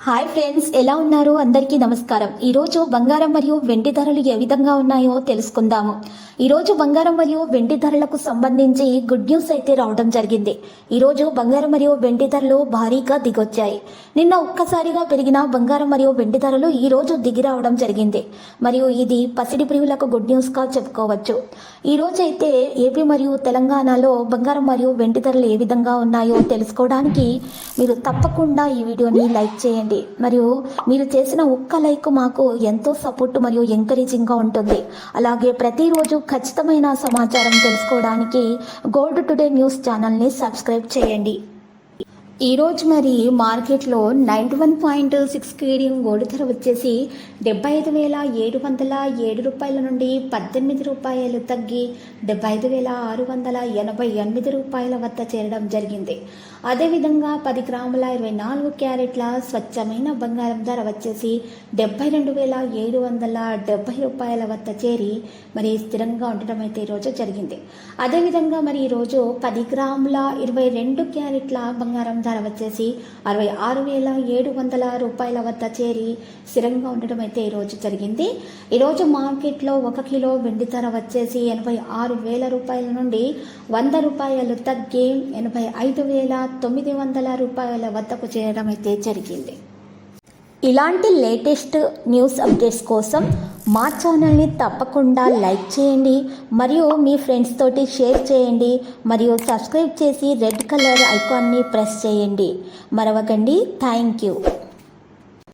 Hi friends, ఎలా ఉన్నారు? అందరికీ నమస్కారం. ఈరోజు బంగారం మరియు వెండి ధరలు ఏ విధంగా ఉన్నాయో తెలుసుకుందాము. ఈరోజు బంగారం మరియు వెండి ధరలకు సంబంధించి గుడ్ న్యూస్ అయితే రావడం జరిగింది. ఈరోజు బంగారం మరియు వెండి ధరలు భారీగా దిగొచ్చాయి. నిన్న ఒక్కసారిగా పెరిగిన బంగారం మరియు వెండి ధరలు ఈరోజు దిగి రావడం జరిగింది. మరియు ఇది పసిడి ప్రియులకు గుడ్ న్యూస్గా చెప్పుకోవచ్చు. ఈరోజు అయితే ఏపీ మరియు తెలంగాణలో బంగారం మరియు వెండి ధరలు ఏ విధంగా ఉన్నాయో తెలుసుకోవడానికి మీరు తప్పకుండా ఈ వీడియోని లైక్ చేయండి. మరియు మీరు చేసిన ఒక్క లైక్ మాకు ఎంతో సపోర్ట్ మరియు ఎంకరేజింగ్గా ఉంటుంది. అలాగే ప్రతిరోజు ఖచ్చితమైన సమాచారం తెలుసుకోవడానికి గోల్డ్ టుడే న్యూస్ ఛానల్ని సబ్స్క్రైబ్ చేయండి. ఈరోజు మరి మార్కెట్లో 91.6 కేడియం గోల్డ్ ధర వచ్చేసి 75,707 రూపాయల నుండి 18 రూపాయలు తగ్గి 75,688 రూపాయల వద్ద చేరడం జరిగింది. అదేవిధంగా 10 గ్రాముల 24 క్యారెట్ల స్వచ్ఛమైన బంగారం ధర వచ్చేసి 72,770 రూపాయల వద్ద చేరి మరి స్థిరంగా ఉండటం అయితే ఈరోజు జరిగింది. అదేవిధంగా మరి ఈరోజు 10 గ్రాముల 22 క్యారెట్ల బంగారం ధర వచ్చేసి 66,700 రూపాయల వద్ద చేరి స్థిరంగా ఉండటం అయితే ఈరోజు జరిగింది. ఈరోజు మార్కెట్లో 1 కిలో వెండి ధర వచ్చేసి 86,000 రూపాయల నుండి 100 రూపాయలు తగ్గి 85,900 రూపాయల వద్దకు చేరడం అయితే జరిగింది. ఇలాంటి లేటెస్ట్ న్యూస్ అప్డేట్స్ కోసం మా ఛానల్ని తప్పకుండా లైక్ చేయండి మరియు మీ ఫ్రెండ్స్ తోటి షేర్ చేయండి మరియు సబ్స్క్రైబ్ చేసి రెడ్ కలర్ ఐకాన్ని ప్రెస్ చేయండి. మరవకండి. Thank you.